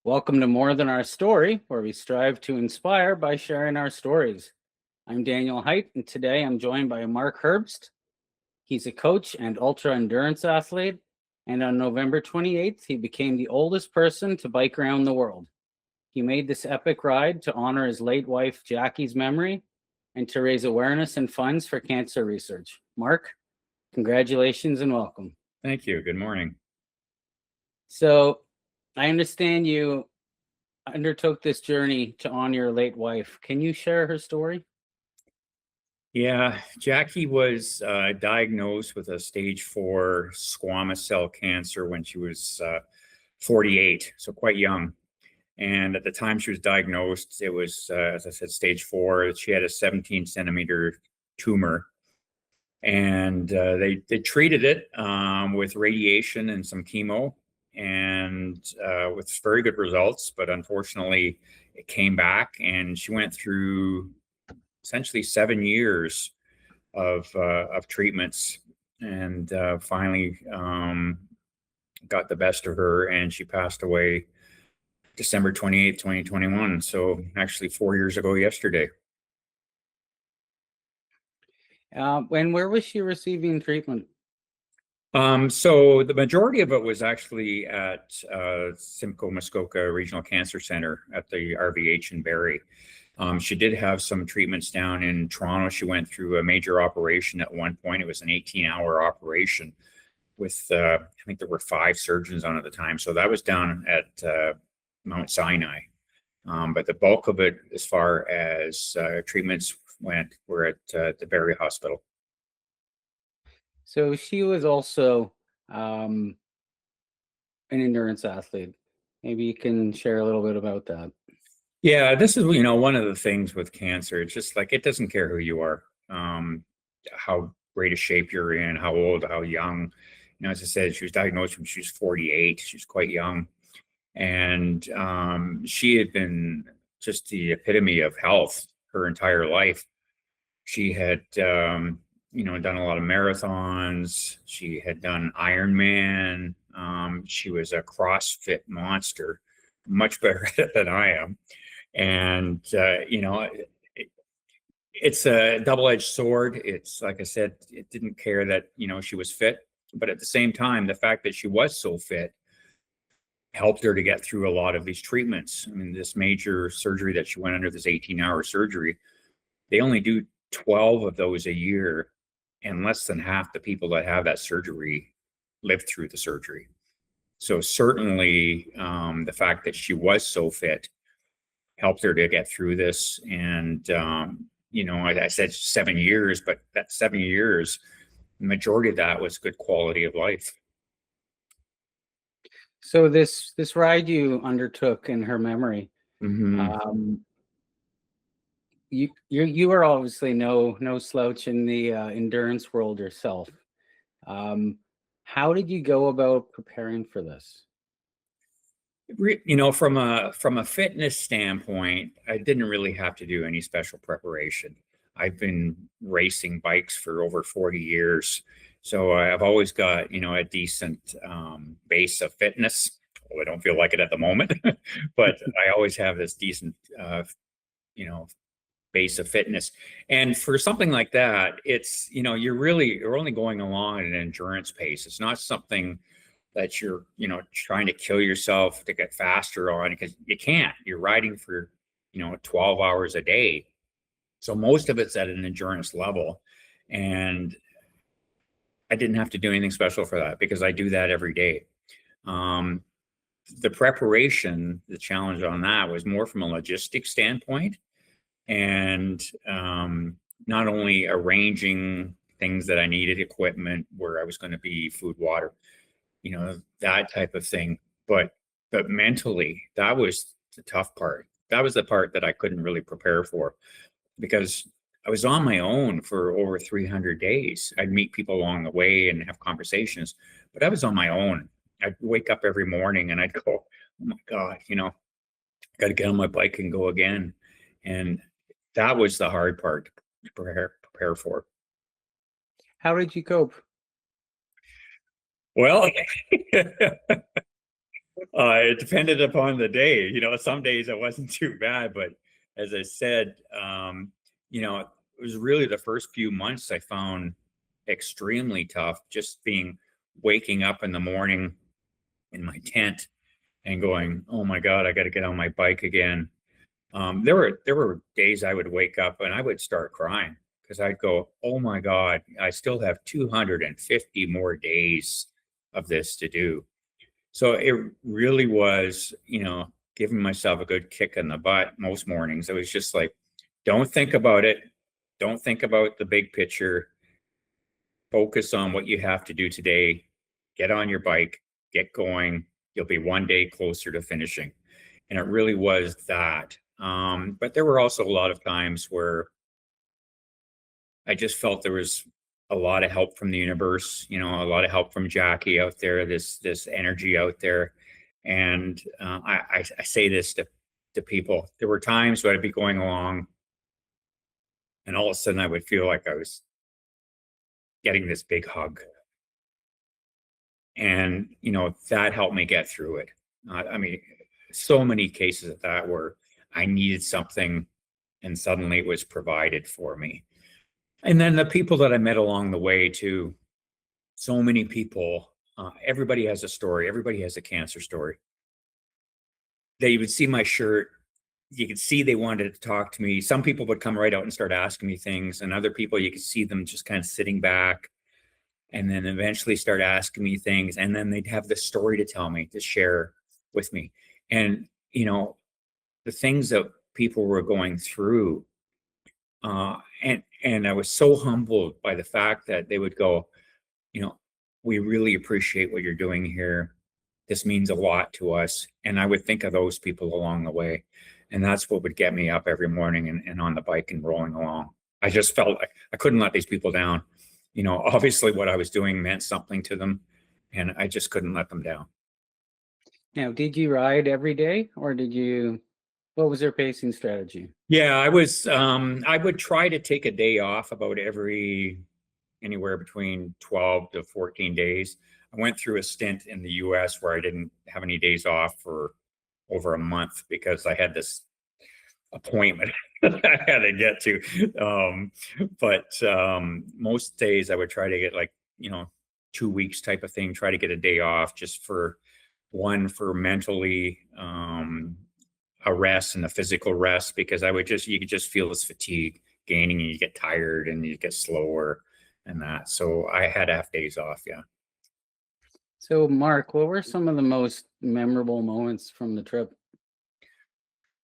Welcome to More Than Our Story, where we strive to inspire by sharing our stories. I'm Daniel Height, and today I'm joined by Mark Herbst. He's a coach and ultra endurance athlete, and on November 28th, he became the oldest person to bike around the world. He made this epic ride to honor his late wife Jackie's memory and to raise awareness and funds for cancer research. Mark, congratulations and welcome. Thank you. Good morning. So, I understand you undertook this journey to honor your late wife. Can you share her story? Yeah, Jackie was diagnosed with a stage 4 squamous cell cancer when she was 48, so quite young. And at the time she was diagnosed, it was, as I said, stage 4. She had a 17-centimeter tumor, and they treated it with radiation and some chemo, and with very good results. But unfortunately, it came back, and she went through essentially 7 years of treatments, and finally got the best of her, and she passed away December 28th, 2021. So actually 4 years ago yesterday. And where was she receiving treatment? So the majority of it was actually at Simcoe Muskoka Regional Cancer Center at the RVH in Barrie. She did have some treatments down in Toronto. She went through a major operation at one point. It was an 18-hour operation with, I think there were 5 surgeons on at the time. So that was down at Mount Sinai. But the bulk of it, as far as treatments went, were at the Barrie Hospital. So she was also an endurance athlete. Maybe you can share a little bit about that. Yeah, this is, one of the things with cancer. It's just like, it doesn't care who you are, how great a shape you're in, how old, how young. As I said, she was diagnosed when she was 48. She was quite young. And she had been just the epitome of health her entire life. She had, done a lot of marathons. She had done Ironman. She was a CrossFit monster, much better at it than I am. And, it's a double-edged sword. It's like I said, it didn't care that, she was fit. But at the same time, the fact that she was so fit helped her to get through a lot of these treatments. I mean, this major surgery that she went under, this 18-hour surgery, they only do 12 of those a year, and less than half the people that have that surgery live through the surgery. So certainly the fact that she was so fit helped her to get through this. And, I said 7 years, but that 7 years, the majority of that was good quality of life. So this ride you undertook in her memory, Mm-hmm. you are obviously no slouch in the endurance world yourself. How did you go about preparing for this? From a fitness standpoint, I didn't really have to do any special preparation. I've been racing bikes for over 40 years. So I've always got, a decent base of fitness. Well, I don't feel like it at the moment, but I always have this decent, you know, base of fitness. And for something like that, it's, you're only going along at an endurance pace. It's not something that you're, trying to kill yourself to get faster on, because you can't. You're riding for, 12 hours a day. So most of it's at an endurance level. And I didn't have to do anything special for that because I do that every day. Um, the preparation, the challenge on that was more from a logistics standpoint, and not only arranging things that I needed, equipment, where I was going to be, food, water, that type of thing. But mentally, that was the tough part. That was the part that I couldn't really prepare for, because I was on my own for over 300 days. I'd meet people along the way and have conversations, but I was on my own. I'd wake up every morning and I'd go, oh my God, got to get on my bike and go again. And that was the hard part to prepare for. How did you cope? Well, It depended upon the day. Some days it wasn't too bad, but as I said, it was really the first few months I found extremely tough. Just waking up in the morning in my tent and going, "Oh my God, I got to get on my bike again." There were days I would wake up and I would start crying because I'd go, "Oh my God, I still have 250 more days of this to do." So it really was, giving myself a good kick in the butt most mornings. It was just like, don't think about it. Don't think about the big picture. Focus on what you have to do today. Get on your bike, get going. You'll be one day closer to finishing. And it really was that. But there were also a lot of times where I just felt there was a lot of help from the universe, a lot of help from Jackie out there, this energy out there. And I say this to people. There were times where I'd be going along and all of a sudden I would feel like I was getting this big hug. And, that helped me get through it. I mean, so many cases of that where I needed something and suddenly it was provided for me. And then the people that I met along the way too, so many people, everybody has a story. Everybody has a cancer story. They would see my shirt. You could see they wanted to talk to me. Some people would come right out and start asking me things. And other people, you could see them just kind of sitting back and then eventually start asking me things. And then they'd have this story to tell me, to share with me. And, the things that people were going through, and I was so humbled by the fact that they would go, we really appreciate what you're doing here. This means a lot to us. And I would think of those people along the way. And that's what would get me up every morning and on the bike and rolling along. I just felt like I couldn't let these people down. Obviously what I was doing meant something to them and I just couldn't let them down. Now, did you ride every day or what was your pacing strategy? Yeah, I would try to take a day off about anywhere between 12 to 14 days. I went through a stint in the US where I didn't have any days off for over a month because I had this appointment that I had to get to. But most days I would try to get 2 weeks type of thing, try to get a day off just for mentally, a rest and a physical rest, because you could just feel this fatigue gaining and you get tired and you get slower and that. So I had to have days off. Yeah. So, Mark, what were some of the most memorable moments from the trip?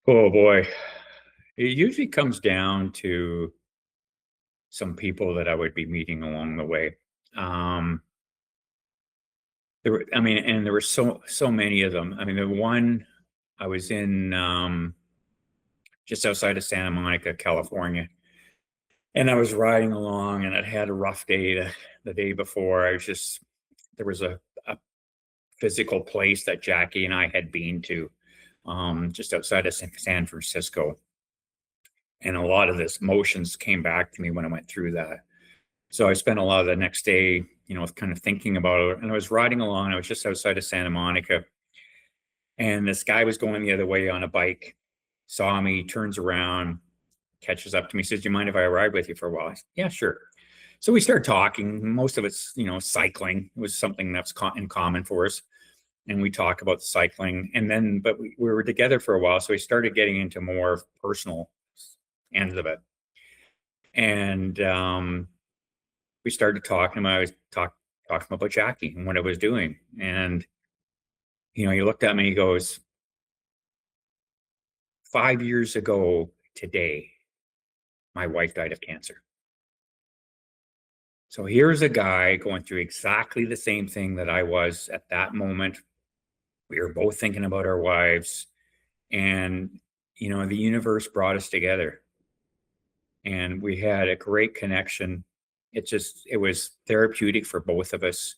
Oh boy. It usually comes down to some people that I would be meeting along the way. And there were so many of them. I mean, the one I was in, just outside of Santa Monica, California, and I was riding along, and I'd had a rough day the day before. There was a physical place that Jackie and I had been to, just outside of San Francisco. And a lot of this emotions came back to me when I went through that. So I spent a lot of the next day, kind of thinking about it. And I was riding along. I was just outside of Santa Monica. And this guy was going the other way on a bike, saw me, turns around, catches up to me, says, "Do you mind if I ride with you for a while?" I said, "Yeah, sure." So we started talking. Most of it's, cycling. It was something that's in common for us. And we talk about cycling. And then, but we were together for a while. So we started getting into more personal ends of it. And we started talking about, I was talking about Jackie and what I was doing. And, he looked at me, he goes, 5 years ago today, my wife died of cancer. So here's a guy going through exactly the same thing that I was at that moment. We were both thinking about our wives, and, the universe brought us together and we had a great connection. It was therapeutic for both of us.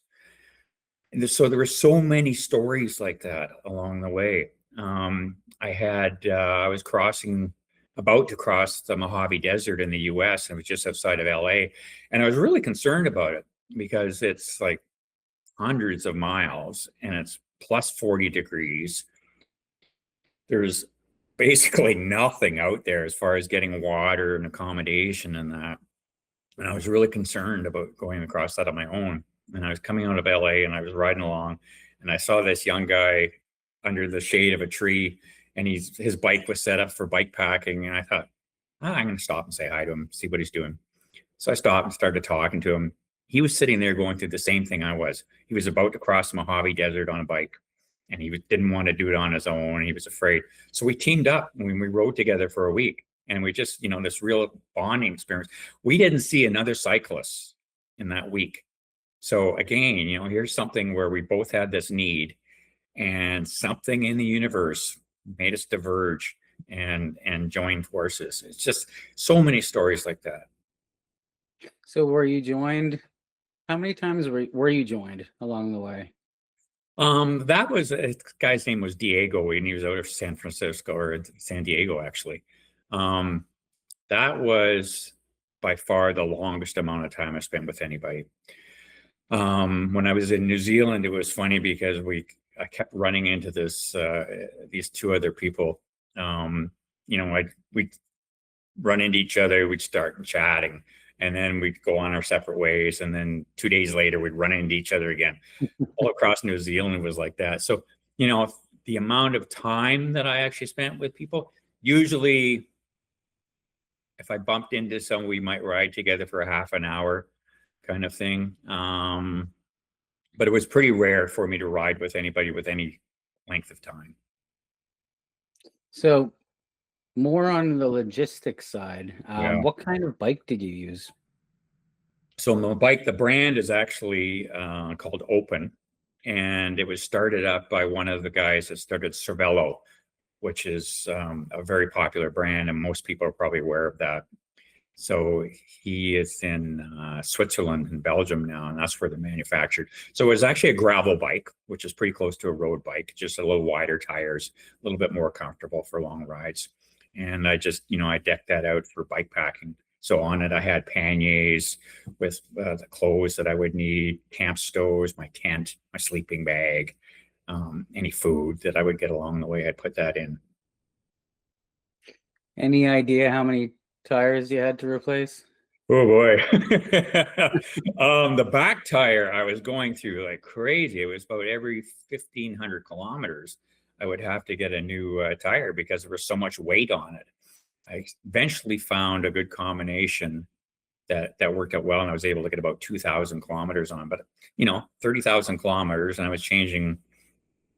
And so there were so many stories like that along the way. I was about to cross the Mojave Desert in the US, and it was just outside of LA. And I was really concerned about it because it's like hundreds of miles and it's plus 40 degrees. There's basically nothing out there as far as getting water and accommodation and that. And I was really concerned about going across that on my own. And I was coming out of LA and I was riding along and I saw this young guy under the shade of a tree, and his bike was set up for bike packing. And I thought, I'm going to stop and say hi to him, see what he's doing. So I stopped and started talking to him. He was sitting there going through the same thing I was. He was about to cross the Mojave Desert on a bike, and he didn't want to do it on his own. He was afraid. So we teamed up when we rode together for a week, and we just, this real bonding experience. We didn't see another cyclist in that week. So again, here's something where we both had this need, and something in the universe made us diverge and join forces. It's just so many stories like that. So were you joined? How many times were you joined along the way? That was a guy's name was Diego, and he was out of San Francisco, or San Diego, actually. That was by far the longest amount of time I spent with anybody. When I was in New Zealand, it was funny because I kept running into these two other people. We'd run into each other, we'd start chatting, and then we'd go on our separate ways. And then 2 days later, we'd run into each other again. All across New Zealand was like that. So, the amount of time that I actually spent with people, usually if I bumped into someone, we might ride together for a half an hour kind of thing. But it was pretty rare for me to ride with anybody with any length of time. So more on the logistics side, Yeah. what kind of bike did you use? So my bike, the brand is actually called Open, and it was started up by one of the guys that started Cervelo, which is a very popular brand, and most people are probably aware of that. So he is in Switzerland and Belgium now, and that's where they're manufactured. So it was actually a gravel bike, which is pretty close to a road bike, just a little wider tires, a little bit more comfortable for long rides. And I just, I decked that out for bike packing. So on it, I had panniers with the clothes that I would need, camp stoves, my tent, my sleeping bag, any food that I would get along the way, I'd put that in. Any idea how many tires you had to replace? Oh boy. The back tire I was going through like crazy. It was about every 1,500 kilometers I would have to get a new tire because there was so much weight on it. I eventually found a good combination that worked out well, and I was able to get about 2,000 kilometers on. But 30,000 kilometers, and I was changing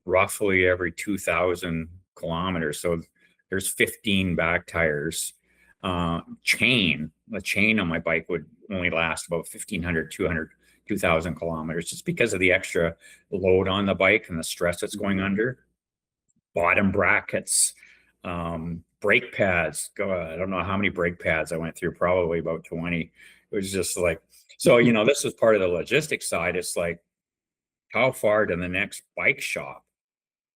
roughly every 2,000 kilometers. So there's 15 back tires. The chain on my bike would only last about 1,500, 2,000 kilometers, just because of the extra load on the bike and the stress that's going under. Bottom brackets, brake pads. I don't know how many brake pads I went through, probably about 20. It was just like, so, this was part of the logistics side. It's like, how far to the next bike shop?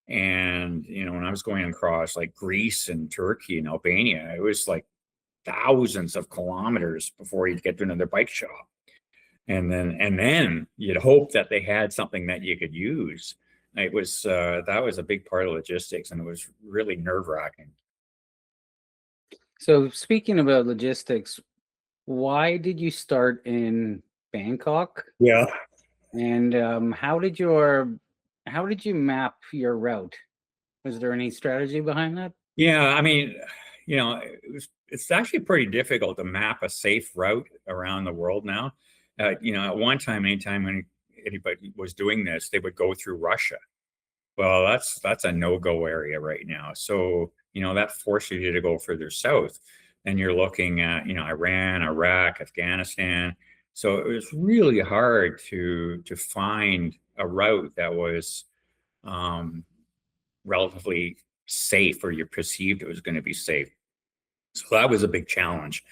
And, when I was going across like Greece and Turkey and Albania, it was like thousands of kilometers before you'd get to another bike shop. And then you'd hope that they had something that you could use. It was, that was a big part of logistics, and it was really nerve-wracking. So speaking about logistics, why did you start in Bangkok? Yeah. And how did you map your route? Was there any strategy behind that? Yeah, I mean, it's actually pretty difficult to map a safe route around the world now. At one time, anytime when anybody was doing this, they would go through Russia. Well, that's a no-go area right now. So, that forces you to go further south. And you're looking at, Iran, Iraq, Afghanistan. So it was really hard to find a route that was relatively safe, or you perceived it was going to be safe. So that was a big challenge.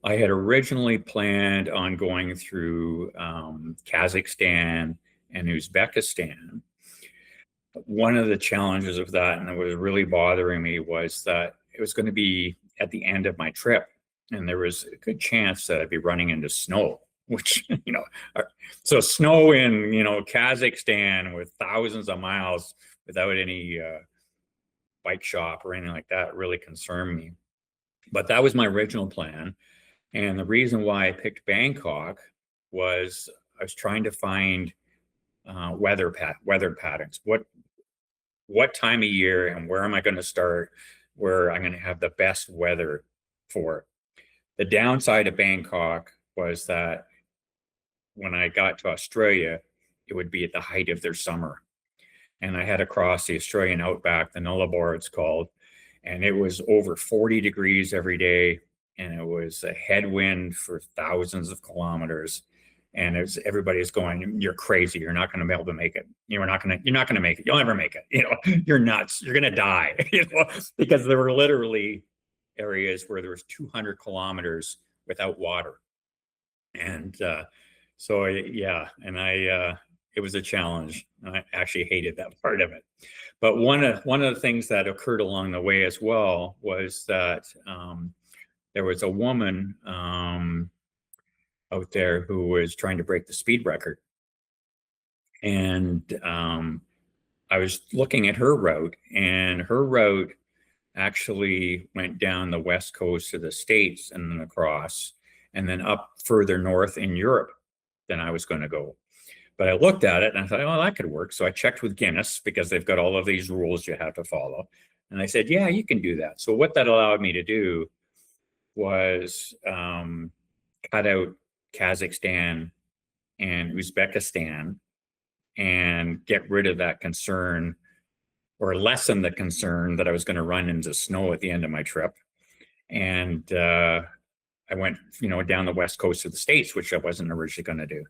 I had originally planned on going through Kazakhstan and Uzbekistan. One of the challenges of that, and it was really bothering me, was that it was going to be at the end of my trip, and there was a good chance that I'd be running into snow. which, so snow in, Kazakhstan with thousands of miles without any bike shop or anything like that really concerned me. But that was my original plan. And the reason why I picked Bangkok was I was trying to find weather patterns. What time of year and where am I going to start where I'm going to have the best weather for it. The downside of Bangkok was that when I got to Australia, it would be at the height of their summer. And I had to cross the Australian outback, the Nullarbor it's called, and it was over 40 degrees every day. And it was a headwind for thousands of kilometers. And everybody's going, you're crazy. You're not going to be able to make it. You're not going to make it. You'll never make it. You're nuts. You're going to die, because there were literally areas where there was 200 kilometers without water. And so, yeah, and it was a challenge. I actually hated that part of it. But one of the things that occurred along the way as well was that there was a woman out there who was trying to break the speed record. And I was looking at her route, and her route actually went down the west coast of the States and then across, and then up further north in Europe than I was going to go. But I looked at it and I thought, oh, that could work. So I checked with Guinness, because they've got all of these rules you have to follow. And they said, yeah, you can do that. So what that allowed me to do was cut out Kazakhstan and Uzbekistan and get rid of that concern, or lessen the concern that I was going to run into snow at the end of my trip. And I went, down the west coast of the States, which I wasn't originally going to do.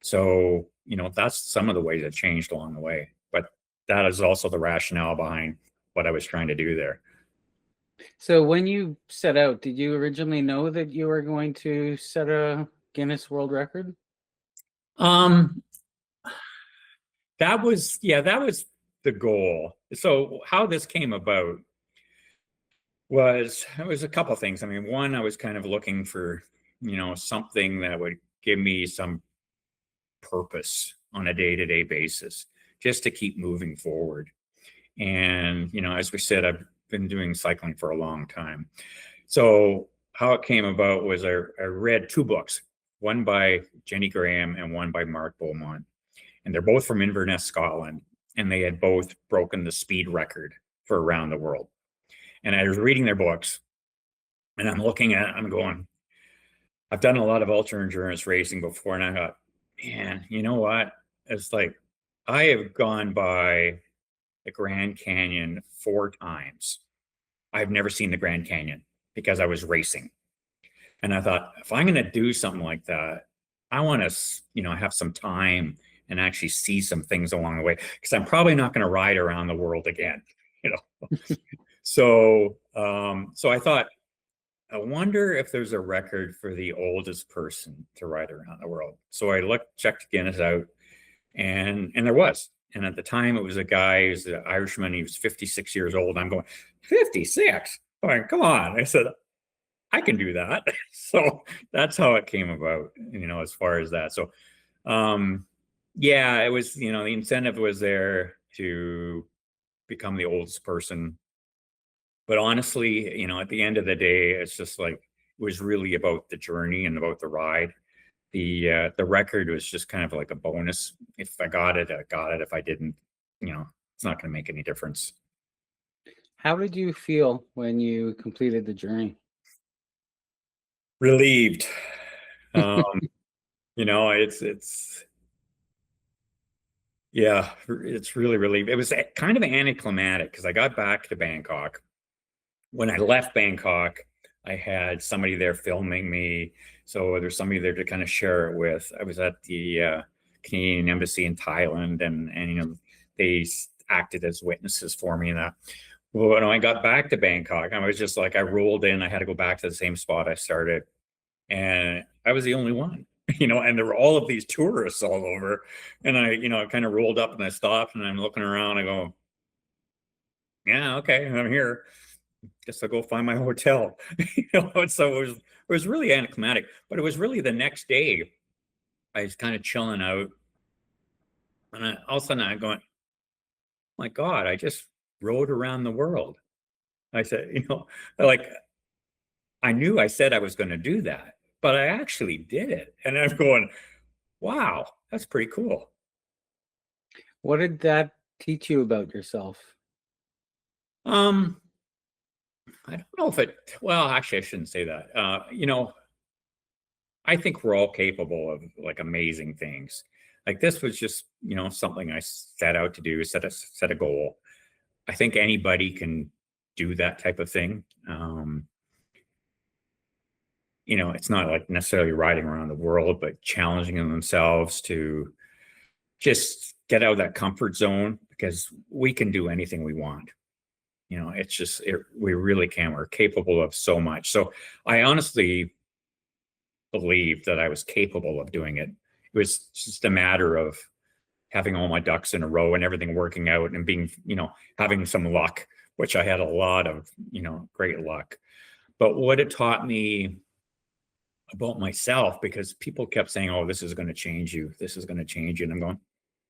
So, that's some of the ways it changed along the way. But that is also the rationale behind what I was trying to do there. So when you set out, did you originally know that you were going to set a Guinness World Record? That was the goal. So how this came about was a couple of things. I mean, one, I was kind of looking for, something that would give me some purpose on a day-to-day basis, just to keep moving forward. And, as we said, I've been doing cycling for a long time. So how it came about was I read two books, one by Jenny Graham and one by Mark Beaumont. And they're both from Inverness, Scotland. And they had both broken the speed record for around the world. And I was reading their books, and I'm looking at it, I'm going, I've done a lot of ultra endurance racing before. And I thought, man, you know what? It's like, I have gone by the Grand Canyon 4 times. I've never seen the Grand Canyon because I was racing. And I thought, if I'm going to do something like that, I want to, have some time and actually see some things along the way, because I'm probably not going to ride around the world again, So, so I thought, I wonder if there's a record for the oldest person to ride around the world. So I checked Guinness out, and there was. And at the time, it was a guy who's an Irishman. He was 56 years old. I'm going, 56? Come on. I said, I can do that. So that's how it came about, as far as that. So, yeah, it was, the incentive was there to become the oldest person. But honestly, at the end of the day, it's just like, it was really about the journey and about the ride. The record was just kind of like a bonus. If I got it, I got it. If I didn't, it's not going to make any difference. How did you feel when you completed the journey? Relieved. It's yeah, it's really relieved. It was kind of anticlimactic because I got back to Bangkok. When I left Bangkok, I had somebody there filming me. So there's somebody there to kind of share it with. I was at the Canadian Embassy in Thailand, and they acted as witnesses for me. And that, well, when I got back to Bangkok, I was just like, I rolled in. I had to go back to the same spot I started, and I was the only one. And there were all of these tourists all over, and I kind of rolled up and I stopped and I'm looking around. I go, yeah, okay, I'm here. Guess I'll go find my hotel. So it was really anticlimactic, but it was really the next day I was kind of chilling out, and all of a sudden I'm going, my God, I just rode around the world. I said, like I knew I said I was going to do that, but I actually did it. And I'm going, wow, that's pretty cool. What did that teach you about yourself? Um, I don't know if well, actually, I shouldn't say that. I think we're all capable of like amazing things. Like this was just, something I set out to do, set a goal. I think anybody can do that type of thing. It's not like necessarily riding around the world, but challenging themselves to just get out of that comfort zone because we can do anything we want. It's just, we really can. We're capable of so much. So I honestly believed that I was capable of doing it. It was just a matter of having all my ducks in a row and everything working out and being, having some luck, which I had a lot of, great luck. But what it taught me about myself, because people kept saying, oh, this is going to change you. This is going to change you. And I'm going,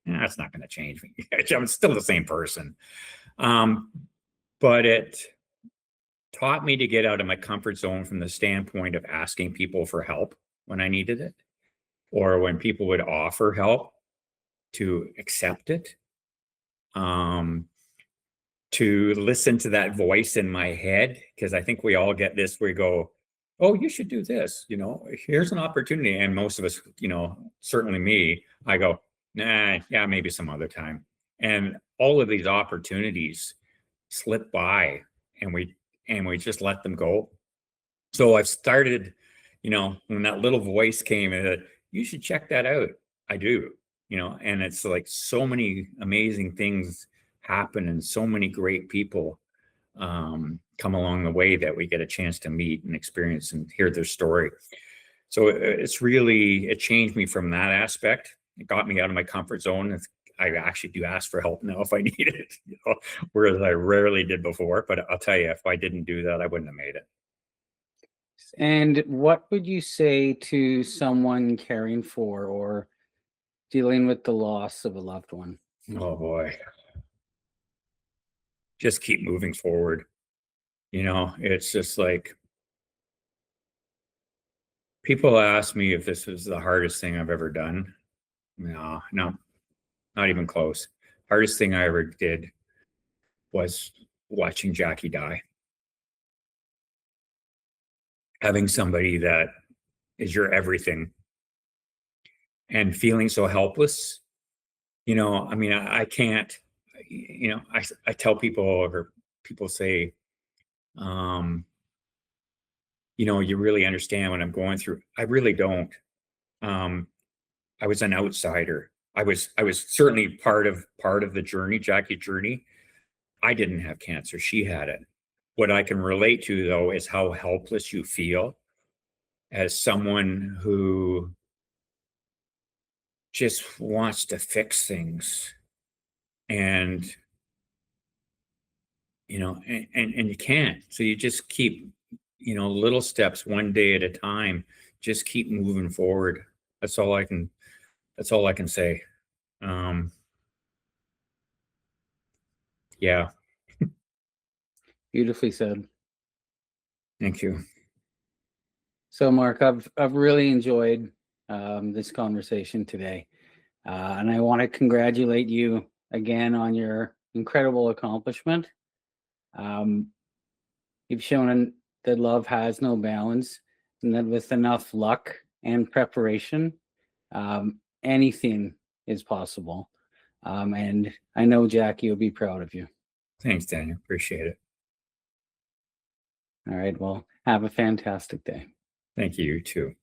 that's not going to change me. I'm still the same person. But it taught me to get out of my comfort zone from the standpoint of asking people for help when I needed it, or when people would offer help, to accept it, to listen to that voice in my head, because I think we all get this, we go, oh, you should do this, here's an opportunity. And most of us, certainly me, I go, nah, yeah, maybe some other time. And all of these opportunities slip by, and we just let them go. So I've started, when that little voice came and you should check that out. I do, and it's like so many amazing things happen and so many great people come along the way that we get a chance to meet and experience and hear their story. So it changed me from that aspect. It got me out of my comfort zone. I actually do ask for help now if I need it, whereas I rarely did before. But I'll tell you, if I didn't do that, I wouldn't have made it. And what would you say to someone caring for or dealing with the loss of a loved one? Oh boy, just keep moving forward. It's just like, people ask me if this was the hardest thing I've ever done. No, not even close. Hardest thing I ever did was watching Jackie die. Having somebody that is your everything and feeling so helpless. I can't, I tell people, or people say, you really understand what I'm going through. I really don't. I was an outsider. I was certainly part of the journey, Jackie's journey. I didn't have cancer. She had it. What I can relate to, though, is how helpless you feel as someone who just wants to fix things. And, and you can't. So you just keep, little steps one day at a time, just keep moving forward. That's all I can say. Yeah. Beautifully said. Thank you. So, Mark, I've really enjoyed this conversation today, and I want to congratulate you again on your incredible accomplishment. Um, you've shown that love has no bounds, and that with enough luck and preparation, anything is possible. And I know Jackie will be proud of you. Thanks, Daniel. Appreciate it. All right. Well, have a fantastic day. Thank you, you too.